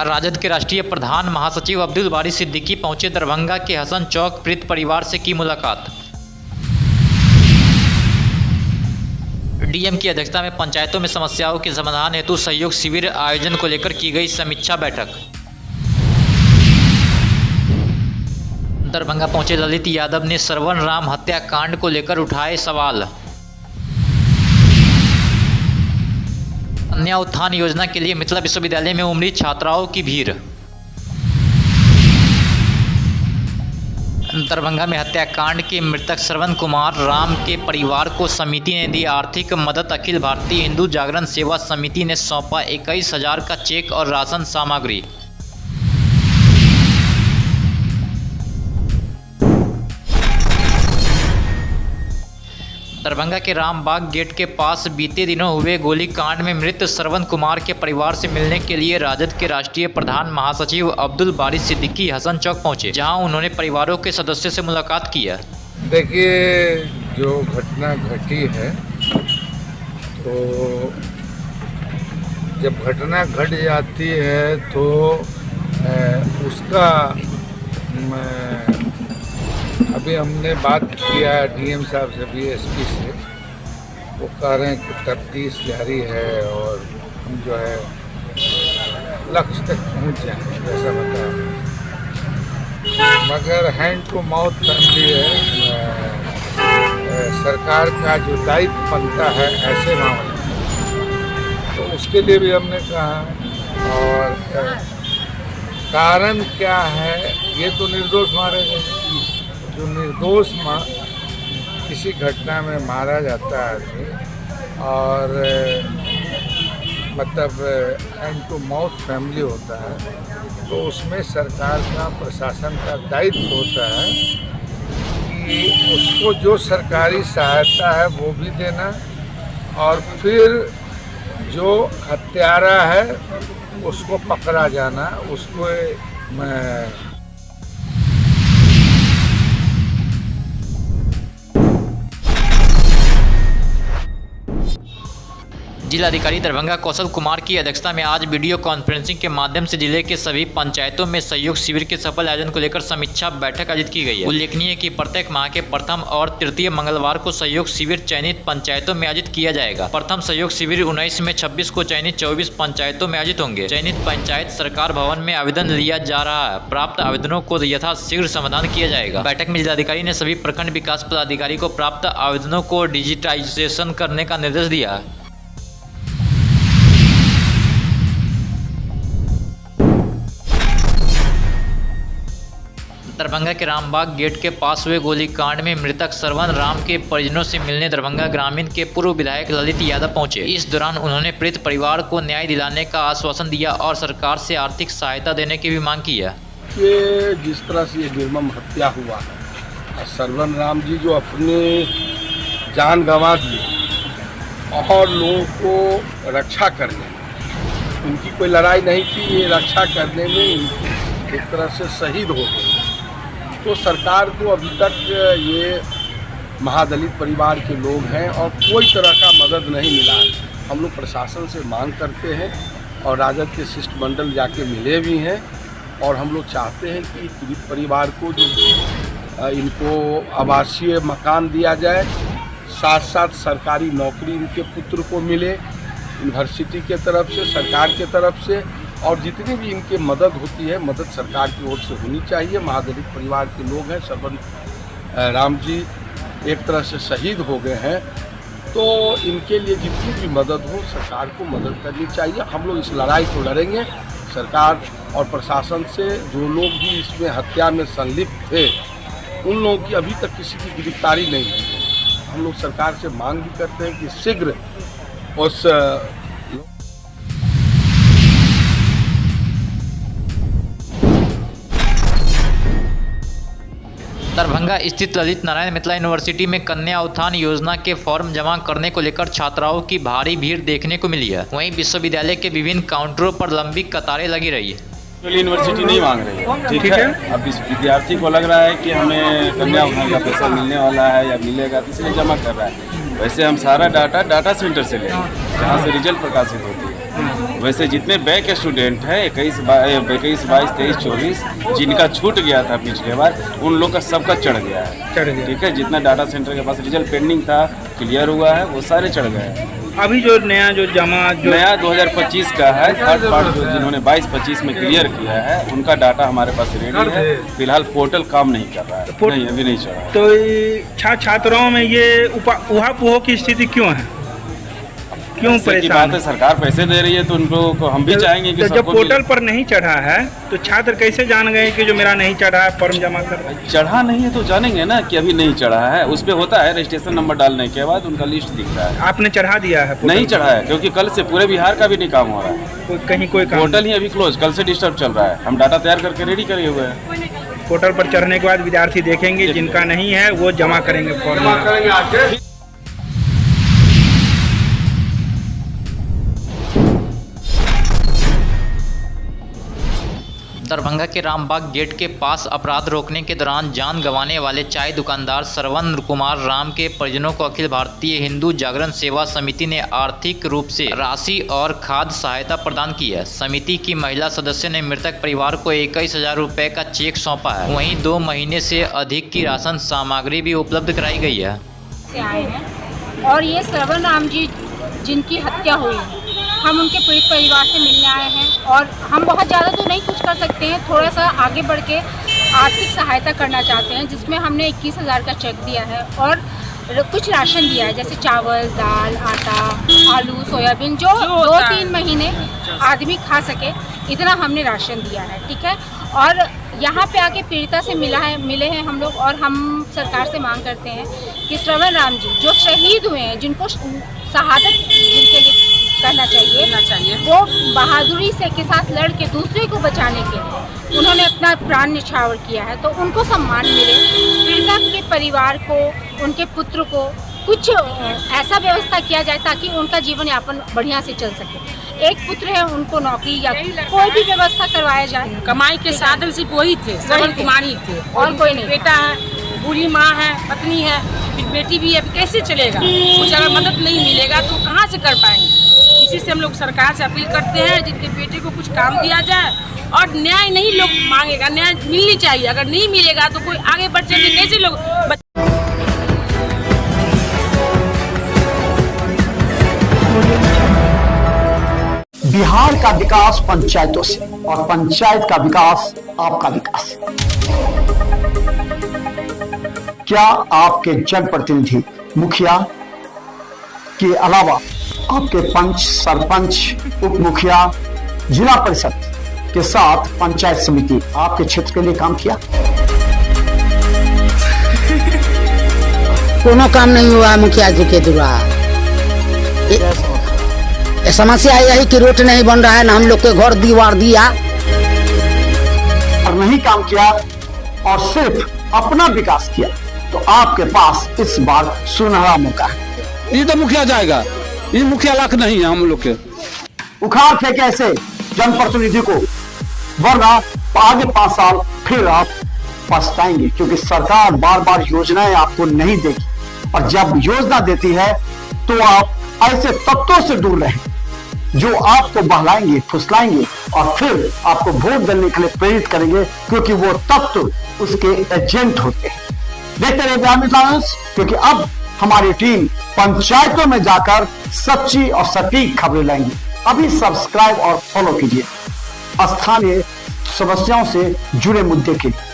राजद के राष्ट्रीय प्रधान महासचिव अब्दुल बारी सिद्दीकी पहुंचे दरभंगा के हसन चौक, पीड़ित परिवार से की मुलाकात। डीएम की अध्यक्षता में पंचायतों में समस्याओं के समाधान हेतु सहयोग शिविर आयोजन को लेकर की गई समीक्षा बैठक। दरभंगा पहुंचे ललित यादव ने श्रवण राम हत्याकांड को लेकर उठाए सवाल। कन्या उत्थान योजना के लिए मिथिला विश्वविद्यालय में उमड़ी छात्राओं की भीड़। दरभंगा में हत्याकांड के मृतक श्रवण कुमार राम के परिवार को समिति ने दी आर्थिक मदद। अखिल भारतीय हिंदू जागरण सेवा समिति ने सौंपा 21,000 का चेक और राशन सामग्री। दरभंगा के रामबाग गेट के पास बीते दिनों हुए गोलीकांड में मृत श्रवण कुमार के परिवार से मिलने के लिए राजद के राष्ट्रीय प्रधान महासचिव अब्दुल बारी सिद्दीकी हसन चौक पहुंचे, जहां उन्होंने परिवारों के सदस्यों से मुलाकात की है। देखिए, जो घटना घटी है, तो जब घटना घट जाती है तो उसका अभी हमने बात किया डीएम साहब से भी, एसपी से, वो कह रहे हैं कि तफ्तीश जारी है और हम जो है लक्ष्य तक पहुंच जाएंगे, ऐसा बता। मगर हैंड टू माउथ फैमिली है, सरकार का जो दायित्व बनता है ऐसे मामले में, तो उसके लिए भी हमने कहा। और कारण क्या है, ये तो निर्दोष मारे गए। जो निर्दोष किसी घटना में मारा जाता है आदमी, और मतलब हैंड टू माउथ फैमिली होता है, तो उसमें सरकार का, प्रशासन का दायित्व होता है कि उसको जो सरकारी सहायता है वो भी देना, और फिर जो हत्यारा है उसको पकड़ा जाना, उसको जिलाधिकारी दरभंगा कौशल कुमार की अध्यक्षता में आज वीडियो कॉन्फ्रेंसिंग के माध्यम से जिले के सभी पंचायतों में सहयोग शिविर के सफल आयोजन को लेकर समीक्षा बैठक आयोजित की गई है। उल्लेखनीय है कि प्रत्येक माह के प्रथम और तृतीय मंगलवार को सहयोग शिविर चयनित पंचायतों में आयोजित किया जाएगा। प्रथम सहयोग शिविर 19 में, 26 को चयनित 24 पंचायतों में आयोजित होंगे। चयनित पंचायत सरकार भवन में आवेदन लिया जा रहा है। प्राप्त आवेदनों को यथाशीघ्र समाधान किया जाएगा। बैठक में जिलाधिकारी ने सभी प्रखंड विकास पदाधिकारी को प्राप्त आवेदनों को डिजिटाइजेशन करने का निर्देश दिया। दरभंगा के रामबाग गेट के पास हुए गोलीकांड में मृतक श्रवण राम के परिजनों से मिलने दरभंगा ग्रामीण के पूर्व विधायक ललित यादव पहुंचे। इस दौरान उन्होंने पीड़ित परिवार को न्याय दिलाने का आश्वासन दिया और सरकार से आर्थिक सहायता देने की भी मांग की है। कि जिस तरह से ये निर्मम हत्या हुआ है, श्रवण राम जी जो अपने जान गंवा दिए और लोगों को रक्षा करने में, उनकी कोई लड़ाई नहीं थी, ये रक्षा करने में एक तरह से शहीद हो गए। तो सरकार को अभी तक ये महादलित परिवार के लोग हैं और कोई तरह का मदद नहीं मिला है। हम लोग प्रशासन से मांग करते हैं और राजद के शिष्टमंडल जाके मिले भी हैं, और हम लोग चाहते हैं कि पीड़ित परिवार को जो इनको आवासीय मकान दिया जाए, साथ साथ सरकारी नौकरी इनके पुत्र को मिले, यूनिवर्सिटी के तरफ से, सरकार के तरफ से, और जितनी भी इनकी मदद होती है, मदद सरकार की ओर से होनी चाहिए। महादलित परिवार के लोग हैं, श्रवण राम जी एक तरह से शहीद हो गए हैं, तो इनके लिए जितनी भी मदद हो सरकार को मदद करनी चाहिए। हम लोग इस लड़ाई को लड़ेंगे। सरकार और प्रशासन से जो लोग भी इसमें हत्या में संलिप्त थे, उन लोगों की अभी तक किसी की गिरफ्तारी नहीं हुई। हम लोग सरकार से मांग भी करते हैं कि शीघ्र उस दरभंगा स्थित ललित नारायण मिथिला यूनिवर्सिटी में कन्या उत्थान योजना के फॉर्म जमा करने को लेकर छात्राओं की भारी भीड़ देखने को मिली है। वहीं विश्वविद्यालय के विभिन्न काउंटरों पर लंबी कतारें लगी रही है। यूनिवर्सिटी नहीं मांग रही है, ठीक है। अब इस विद्यार्थी को लग रहा है कि हमें कन्या उत्थान का पैसा मिलने वाला है या मिलेगा, इसलिए जमा कर रहा है। वैसे हम सारा डाटा सेंटर से ले, जहाँ से रिजल्ट प्रकाशित होती है। वैसे जितने बैक स्टूडेंट हैं 21, 22, 23, 24 जिनका छूट गया था पिछले बार, उन लोग का सबका चढ़ गया है। ठीक है, जितना डाटा सेंटर के पास रिजल्ट पेंडिंग था क्लियर हुआ है, वो सारे चढ़ गए हैं। अभी जो नया नया 2025 का है थर्ड पार्ट, जो जिन्होंने 22-25 में क्लियर किया है उनका डाटा हमारे पास रेडी है। फिलहाल पोर्टल काम नहीं कर रहा है, नहीं अभी नहीं चला। तो छात्राओं में ये उहापोह की स्थिति क्यों है, क्यों परेशान है? सरकार पैसे दे रही है तो उनको को हम भी चाहेंगे कि जब पोर्टल पर नहीं चढ़ा है तो छात्र कैसे जान गए कि जो मेरा नहीं चढ़ा है फॉर्म जमा कर? चढ़ा नहीं है तो जानेंगे ना कि अभी नहीं चढ़ा है। उस पे होता है रजिस्ट्रेशन नंबर डालने के बाद उनका लिस्ट दिख रहा है। आपने चढ़ा दिया है? नहीं चढ़ा है, क्योंकि कल से पूरे बिहार का भी नहीं काम हो रहा है। कहीं कोई पोर्टल ही अभी क्लोज, कल से डिस्टर्ब चल रहा है। हम डाटा तैयार करके रेडी करे हुए हैं। पोर्टल पर चढ़ने के बाद विद्यार्थी देखेंगे, जिनका नहीं है वो जमा करेंगे फॉर्म। दरभंगा के रामबाग गेट के पास अपराध रोकने के दौरान जान गंवाने वाले चाय दुकानदार श्रवण कुमार राम के परिजनों को अखिल भारतीय हिंदू जागरण सेवा समिति ने आर्थिक रूप से राशि और खाद्य सहायता प्रदान की है। समिति की महिला सदस्य ने मृतक परिवार को 21,000 रुपये का चेक सौंपा है। वहीं 2 महीने से अधिक की राशन सामग्री भी उपलब्ध कराई गई है। से आए हैं और ये श्रवण राम जी जिनकी हत्या हुई है, हम उनके पीड़ित परिवार से मिलने आए हैं और हम बहुत ज़्यादा तो नहीं कुछ कर सकते हैं, थोड़ा सा आगे बढ़ के आर्थिक सहायता करना चाहते हैं, जिसमें हमने 21,000 का चेक दिया है और कुछ राशन दिया है, जैसे चावल, दाल, आटा, आलू, सोयाबीन, जो 2-3 महीने आदमी खा सके, इतना हमने राशन दिया है। ठीक है, और यहाँ पे आके पीड़िता से मिले हैं हम लोग और हम सरकार से मांग करते हैं कि श्रवण राम जी जो शहीद हुए हैं, जिनको शहादत जिनके लिए करना चाहिए, वो बहादुरी से के साथ लड़ के दूसरे को बचाने के लिए उन्होंने अपना प्राण न्यौछावर किया है, तो उनको सम्मान मिले। पीड़िता के परिवार को, उनके पुत्र को कुछ ऐसा व्यवस्था किया जाए ताकि उनका जीवन यापन बढ़िया से चल सके। एक पुत्र है, उनको नौकरी या कोई भी व्यवस्था करवाया जाए। कमाई के साधन सिर्फ वही थे, श्रवण कुमार ही थे और कोई नहीं। बेटा है, बूढ़ी माँ है, पत्नी है, फिर बेटी भी है, कैसे चलेगा? कुछ अगर मदद नहीं मिलेगा तो कहाँ से कर पाएंगे? इसी से हम लोग सरकार से अपील करते हैं जिनके बेटे को कुछ काम दिया जाए और न्याय नहीं लोग मांगेगा, न्याय मिलनी चाहिए। अगर नहीं मिलेगा तो कोई आगे बढ़ चले, कैसे लोग बिहार का विकास पंचायतों से और पंचायत का विकास आपका विकास। क्या आपके जनप्रतिनिधि, मुखिया के अलावा आपके पंच, सरपंच, उप मुखिया, जिला परिषद के साथ पंचायत समिति आपके क्षेत्र के लिए काम किया? कोनो काम नहीं हुआ मुखिया जी के द्वारा। समस्या यही कि रोड नहीं बन रहा है, ना हम लोग के घर दीवार दिया और नहीं काम किया और सिर्फ अपना विकास किया, तो आपके पास इस बार सुनहरा मौका है। ये तो मुखिया जाएगा, ये मुखिया लाख नहीं है हम लोग के। उखाड़ फेंके ऐसे जनप्रतिनिधि को, वरना आगे 5 साल फिर आप पछताएंगे, क्योंकि सरकार बार बार योजनाएं आपको नहीं देगी और जब योजना देती है तो आप ऐसे तत्वों से दूर रहें जो आपको बहलाएंगे, फुसलाएंगे और फिर आपको वोट देने के लिए प्रेरित करेंगे, क्योंकि वो तत्व उसके एजेंट होते हैं। देखते रहिए बिहार टाइम्स, क्योंकि अब हमारी टीम पंचायतों में जाकर सच्ची और सटीक खबरें लाएंगी। अभी सब्सक्राइब और फॉलो कीजिए स्थानीय समस्याओं से जुड़े मुद्दे के लिए।